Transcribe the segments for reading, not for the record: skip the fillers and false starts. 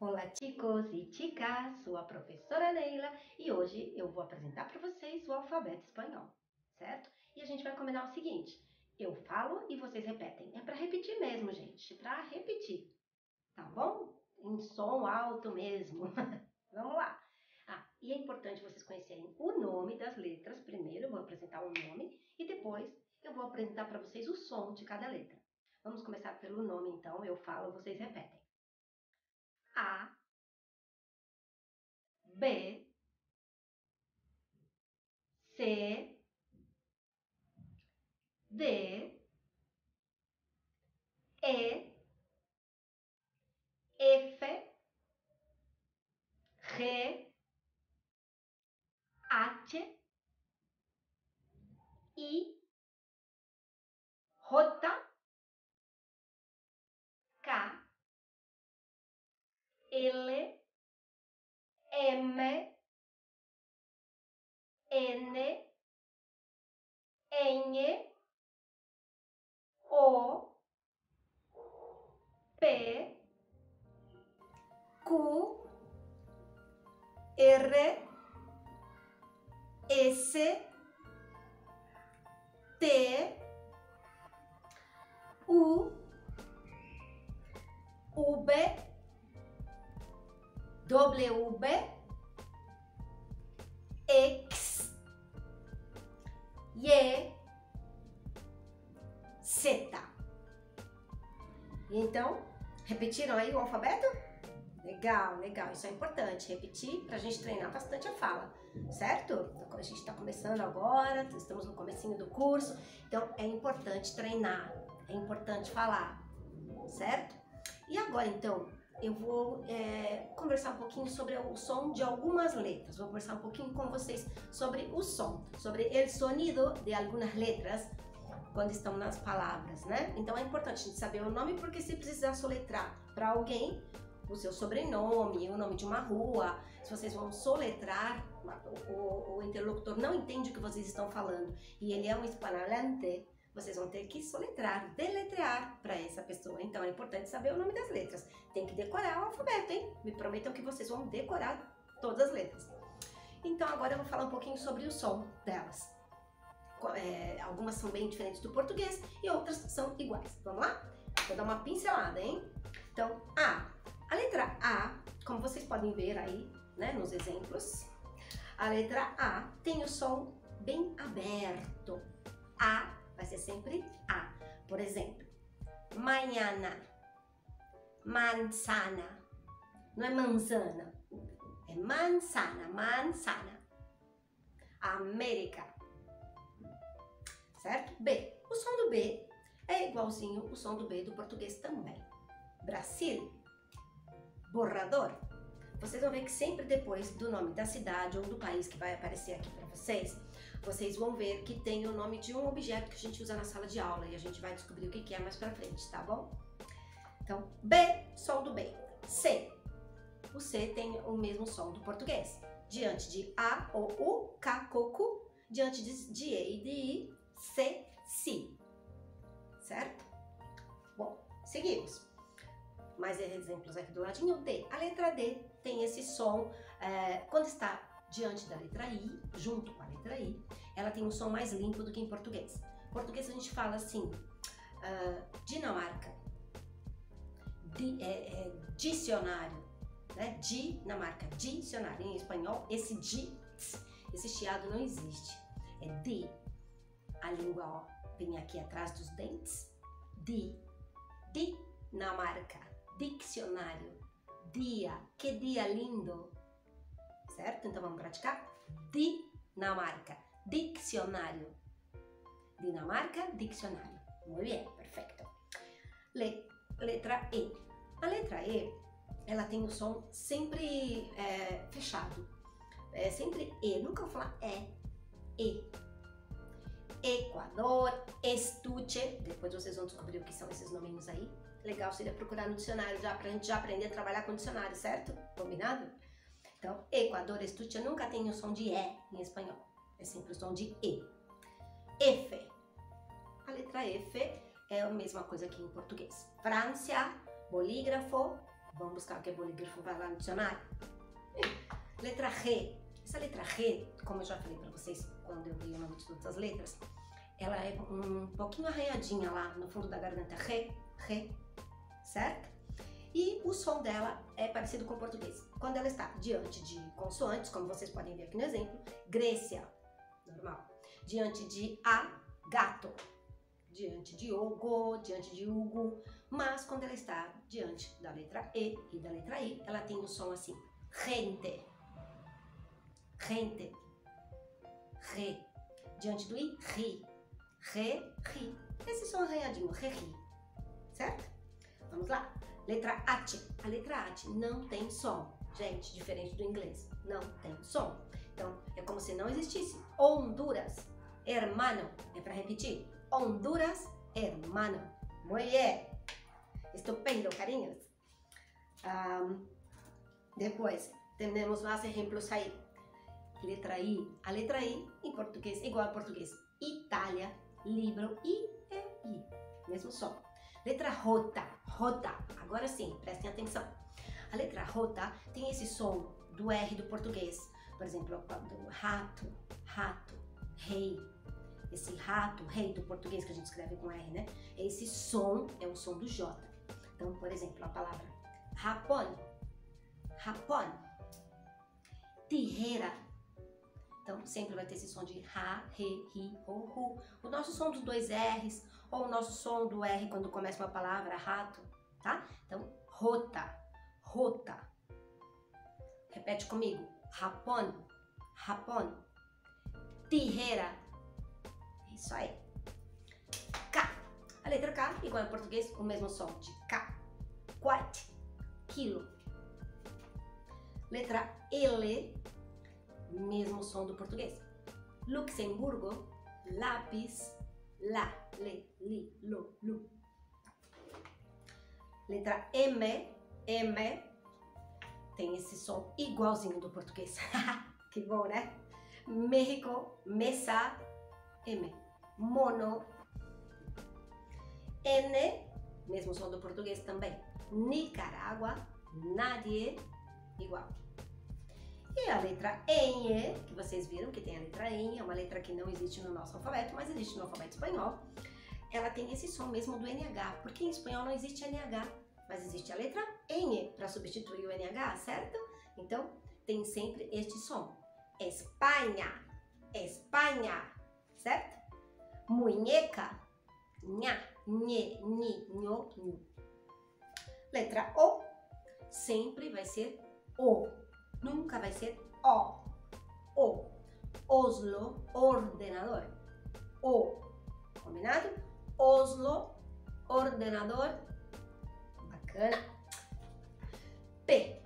Olá, chicos e chicas, sou a professora Neila e hoje eu vou apresentar para vocês o alfabeto espanhol, certo? E a gente vai combinar o seguinte, eu falo e vocês repetem. É para repetir mesmo, gente, para repetir, tá bom? Em som alto mesmo. Vamos lá. E é importante vocês conhecerem o nome das letras. Primeiro eu vou apresentar o nome e depois eu vou apresentar para vocês o som de cada letra. Vamos começar pelo nome, então. Eu falo, vocês repetem. A, B, C, D, E, F, G, H, I, J, K, L, M, N, Ñ, O, P, Q, R, S, T, U, V, W, X, Y, Z. Então, repetiram aí o alfabeto? Legal, legal. Isso é importante, repetir para a gente treinar bastante a fala, certo? A gente está começando agora, estamos no comecinho do curso, então é importante treinar, é importante falar, certo? E agora, então, eu vou conversar um pouquinho sobre o som de algumas letras. Vou conversar um pouquinho com vocês sobre o som, sobre o sonido de algumas letras quando estão nas palavras, né? Então é importante a gente saber o nome, porque se precisar soletrar para alguém o seu sobrenome, o nome de uma rua, se vocês vão soletrar, o interlocutor não entende o que vocês estão falando e ele é um hispanohablante, vocês vão ter que soletrar, deletrear para essa pessoa. Então é importante saber o nome das letras. Tem que decorar o alfabeto, hein? Me prometam que vocês vão decorar todas as letras. Então agora eu vou falar um pouquinho sobre o som delas. Algumas são bem diferentes do português e outras são iguais. Vamos lá? Vou dar uma pincelada, hein? Então, a letra A, como vocês podem ver aí, né, nos exemplos, a letra A tem o som bem aberto. A vai ser sempre A. Por exemplo, mañana, manzana. Não é manzana, é manzana, manzana. América. Certo? B. O som do B é igualzinho o som do B do português também. Brasil. Borrador. Vocês vão ver que sempre depois do nome da cidade ou do país que vai aparecer aqui para vocês, vocês vão ver que tem o nome de um objeto que a gente usa na sala de aula e a gente vai descobrir o que é mais pra frente, tá bom? Então, B, som do B. C. O C tem o mesmo som do português. Diante de A ou U, K, coco. Diante de E e de I, C, si. Certo? Bom, seguimos. Mais exemplos aqui do ladinho. D. A letra D tem esse som, quando está diante da letra I, junto com a letra I, ela tem um som mais limpo do que em português. Em português a gente fala assim, Dinamarca, dicionário, né? Dinamarca, dicionário. Em espanhol, esse chiado não existe. É di. A língua, ó, vem aqui atrás dos dentes. Dinamarca. Dicionário. Dia. Que dia lindo. Certo? Então vamos praticar? Dinamarca. Dicionário. Dinamarca, dicionário. Muito bem, perfeito. Letra E. A letra E, ela tem o som sempre fechado. É sempre E. Nunca vou falar E. Equador, estuche. Depois vocês vão descobrir o que são esses nominhos aí. Legal seria procurar no dicionário já pra gente já aprender a trabalhar com dicionário, certo? Combinado? Então, Equador, estuche nunca tem o som de E em espanhol. É sempre o som de E. F. A letra F é a mesma coisa que em português. França, bolígrafo, Vamos buscar o que é bolígrafo, vai lá no dicionário. Letra G. Essa letra G, como eu já falei para vocês quando eu dei o nome de todas as letras, ela é um pouquinho arranhadinha lá no fundo da garganta. Re, certo? E o som dela é parecido com o português. Quando ela está diante de consoantes, como vocês podem ver aqui no exemplo, Grécia, normal. Diante de A, gato. Diante de Ogo, diante de Hugo. Mas quando ela está diante da letra E e da letra I, ela tem o som assim. Gente. Gente. Re. Diante do I, ri. Re, ri. Esse som arranhadinho, re, ri. Certo? Vamos lá. Letra AT. A letra AT não tem som. Gente, diferente do inglês. Não tem som. Então, é como se não existisse. Honduras. Hermano. É para repetir. Honduras, hermano. Muy bien. Estupendo, carinhos. Depois, temos mais exemplos aí. Letra I. A letra I, em português, igual ao português. Itália, livro, I, mesmo som. Letra J. J. Agora sim, prestem atenção. A letra J tem esse som do R do português. Por exemplo, do rato, rei. Esse rato, rei do português que a gente escreve com R, né? Esse som é o som do J. Então, por exemplo, a palavra Japão. Japão. Tijeira. Então, sempre vai ter esse som de ra, re, ri, ro, ru. O nosso som dos dois R's, ou o nosso som do R quando começa uma palavra, rato, tá? Então, rota, rota. Repete comigo. Japão, Japão. Tijeira. Isso aí. K. A letra K, igual ao português, o mesmo som de K. Quat, quilo. Letra L, mesmo som do português. Luxemburgo, lápis, lá, le, li, lo, lu. Letra M, M, tem esse som igualzinho do português. Que bom, né? México, mesa, M. Mono. N, mesmo som do português também. Nicarágua, nadie, igual. E a letra N, que vocês viram que tem a letra N, é uma letra que não existe no nosso alfabeto, mas existe no alfabeto espanhol. Ela tem esse som mesmo do NH, porque em espanhol não existe NH, mas existe a letra N para substituir o NH, certo? Então, tem sempre este som. Espanha, Espanha, certo? Muñeca, nha, nhe, ni, nho, nhu. Letra O, sempre vai ser O, nunca vai ser O. O. Oslo, ordenador. O. Combinado? Oslo, ordenador. Bacana. P,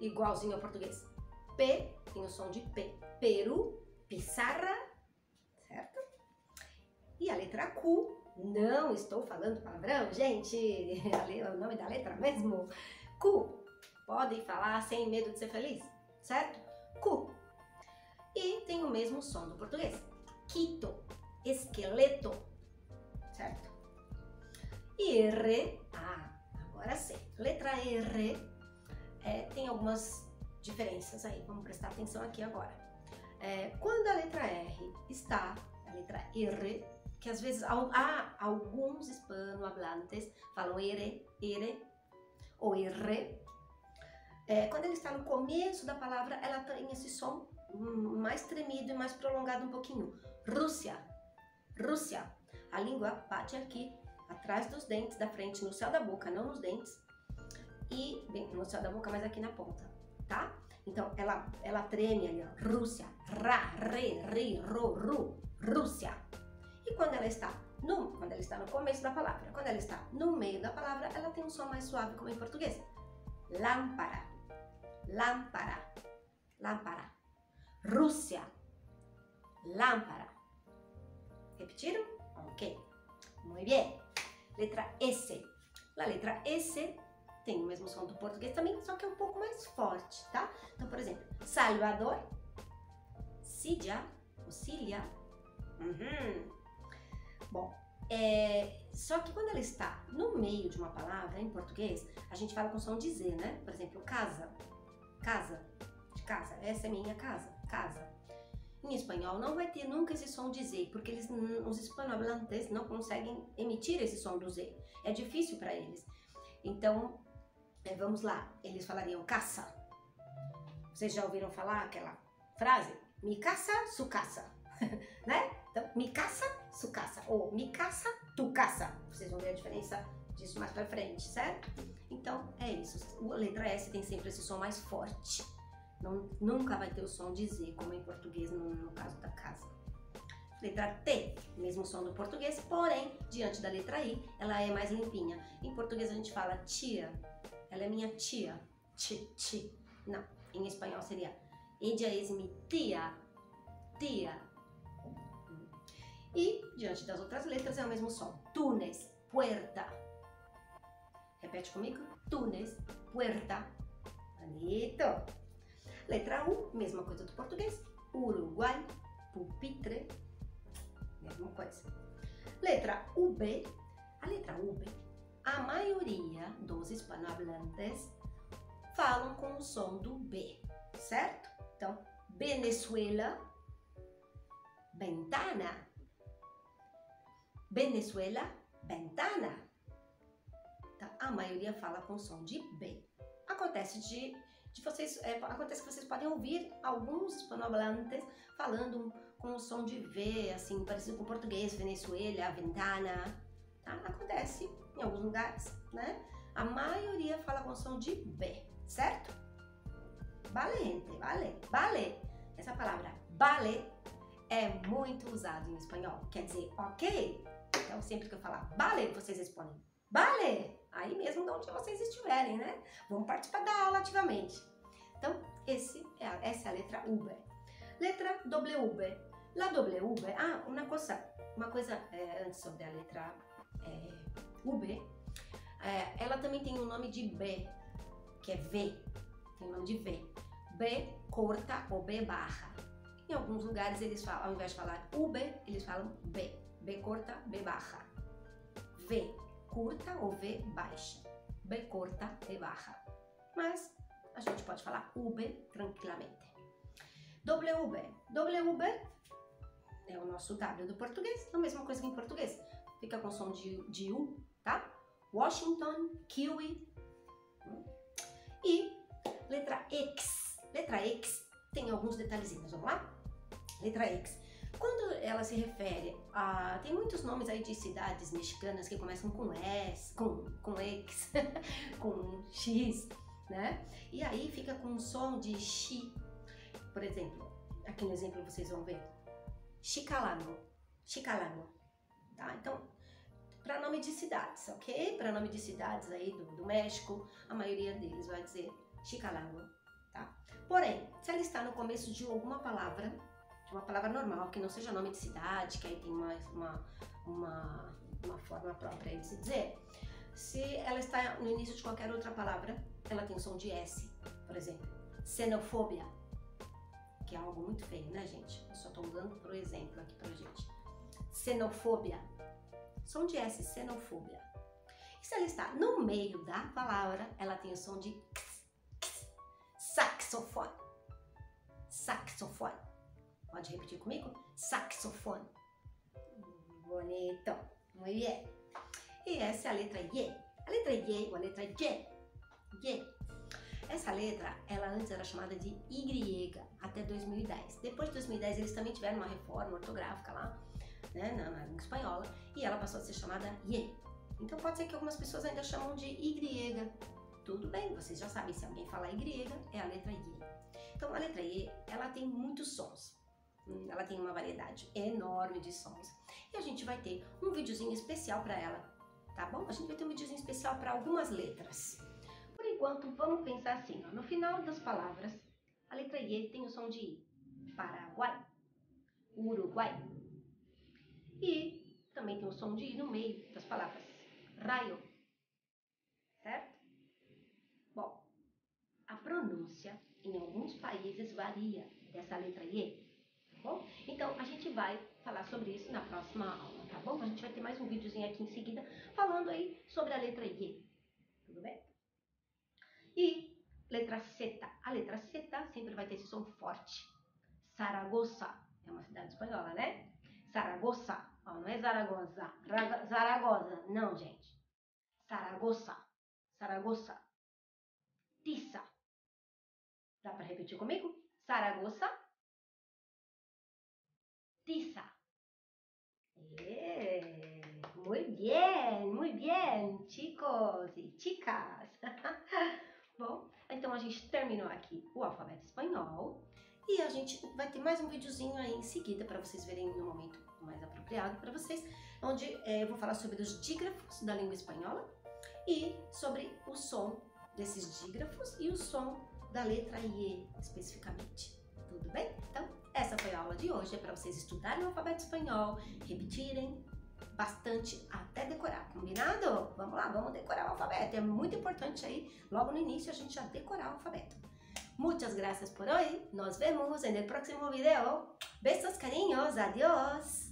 igualzinho ao português. P tem o som de P. Peru, pizarra, certo? E a letra Q, não estou falando palavrão, gente, é o nome da letra mesmo. Q, podem falar sem medo de ser feliz, certo? Q. E tem o mesmo som do português. Quito, esqueleto, certo? E R, agora sim. Letra R tem algumas diferenças aí, vamos prestar atenção aqui agora. Quando a letra R está, a letra R, que às vezes alguns hispanohablantes falam ere, ou R. Quando ele está no começo da palavra, ela tem esse som mais tremido e mais prolongado um pouquinho. Rússia, Rússia. A língua bate aqui, atrás dos dentes da frente, no céu da boca, não nos dentes. E, bem, no céu da boca, mas aqui na ponta, tá? Então, ela treme ali, ó. Rússia, ra, re, ri, ro, ru, Rússia. E quando ela está no começo da palavra, quando ela está no meio da palavra, ela tem um som mais suave, como em português. Lámpara, lámpara, lámpara. Rússia, lámpara. Repetiram? Ok. Muito bem. Letra S. A letra S tem o mesmo som do português também, só que é um pouco mais forte, tá? Então, por exemplo, Salvador, Silla, ou Cília. Bom, Só que quando ela está no meio de uma palavra, em português, a gente fala com som de Z, né? Por exemplo, casa, casa, de casa, essa é minha casa, casa. Em espanhol não vai ter nunca esse som de Z, porque os hispanohablantes não conseguem emitir esse som do Z. É difícil para eles. Então, vamos lá, eles falariam casa. Vocês já ouviram falar aquela frase? Mi casa, su casa, né? Então, mi casa, su casa, ou mi casa, tu casa. Vocês vão ver a diferença disso mais pra frente, certo? Então, é isso. A letra S tem sempre esse som mais forte. Nunca vai ter o som de Z, como em português, no caso da casa. Letra T, mesmo som do português, porém, diante da letra I, ela é mais limpinha. Em português a gente fala tia, ela é minha tia, ti. Não, em espanhol seria ella es mi tía, tia. E, diante das outras letras, é o mesmo som. Túnez, puerta. Repete comigo. Túnez, puerta. Bonito. Letra U, mesma coisa do português. Uruguai, pupitre. Mesma coisa. Letra UB. A letra UB, a maioria dos hispanohablantes falam com o som do B, certo? Então, Venezuela, ventana. Venezuela, ventana. Então, a maioria fala com som de B. Acontece acontece que vocês podem ouvir alguns hispanohablantes falando com o som de V, assim, parecido com o português, Venezuela, ventana. Tá? Acontece em alguns lugares, né? A maioria fala com som de B, certo? Valente, vale. Essa palavra vale é muito usada em espanhol. Quer dizer, ok? Então, sempre que eu falar vale, vocês respondem vale! Aí mesmo de onde vocês estiverem, né? Vamos participar da aula ativamente. Então, essa é a letra UB. Letra WB. La WB, uma coisa antes sobre a letra UB, ela também tem o nome de B, que é V, tem o nome de V. B corta ou B barra. Em alguns lugares eles falam, ao invés de falar UB, eles falam B. B corta, B barra. V curta ou V baixa. B corta, B barra. Mas a gente pode falar UB tranquilamente. WB é o nosso W do português, a mesma coisa que em português. Fica com som de U, tá? Washington, kiwi. E letra X. Letra X tem alguns detalhezinhos, vamos lá? Letra X. Quando ela se refere a... Tem muitos nomes aí de cidades mexicanas que começam com S, com X, com X, né? E aí fica com um som de X. Por exemplo, aqui no exemplo vocês vão ver. Chicalano. Tá? Então, para nome de cidades, ok? Para nome de cidades aí do México, a maioria deles vai dizer Chicalano, tá? Porém, se ela está no começo de alguma palavra, de uma palavra normal, que não seja nome de cidade, que aí tem uma forma própria de se dizer, se ela está no início de qualquer outra palavra, ela tem o som de S, por exemplo, xenofobia, que é algo muito feio, né, gente? Eu só estou usando por exemplo aqui pra gente. Xenofobia, som de S, xenofobia. E se ela está no meio da palavra, ela tem o som de x, saxofone. Saxofone. Pode repetir comigo? Saxofone. Bonito. Muito bem. E essa é a letra Y. A letra Y ou a letra Y. Essa letra, ela antes era chamada de Y até 2010. Depois de 2010, eles também tiveram uma reforma ortográfica lá, né, na língua espanhola, e ela passou a ser chamada Y. Então pode ser que algumas pessoas ainda chamam de Y. Tudo bem, vocês já sabem, se alguém falar Y, é a letra Y. Então a letra Y, ela tem muitos sons. Ela tem uma variedade enorme de sons. E a gente vai ter um videozinho especial para ela, tá bom? A gente vai ter um videozinho especial para algumas letras. Por enquanto, vamos pensar assim, ó, no final das palavras, a letra Y tem o som de I. Paraguai, Uruguai. E também tem o som de I no meio das palavras. Raio. Certo? Bom, a pronúncia em alguns países varia dessa letra Y. Bom, então a gente vai falar sobre isso na próxima aula, tá bom? A gente vai ter mais um videozinho aqui em seguida falando aí sobre a letra I. Tudo bem? E letra Z. A letra Z sempre vai ter esse som forte. Zaragoza. É uma cidade espanhola, né? Zaragoza. Ó, não é Zaragoza. Zaragoza. Não, gente. Zaragoza. Zaragoza. Tiza. Dá para repetir comigo? Zaragoza. Tiza. Muy bien, chicos e chicas. Bom, então a gente terminou aqui o alfabeto espanhol e a gente vai ter mais um videozinho aí em seguida para vocês verem no momento mais apropriado para vocês, onde eu vou falar sobre os dígrafos da língua espanhola e sobre o som desses dígrafos e o som da letra I especificamente. Tudo bem? Então, essa foi a aula de hoje, é para vocês estudarem o alfabeto espanhol, repetirem bastante até decorar, combinado? Vamos lá, vamos decorar o alfabeto, é muito importante aí, logo no início a gente já decorar o alfabeto. Muchas gracias por hoy, nos vemos en el próximo video. Besos, cariños, adiós.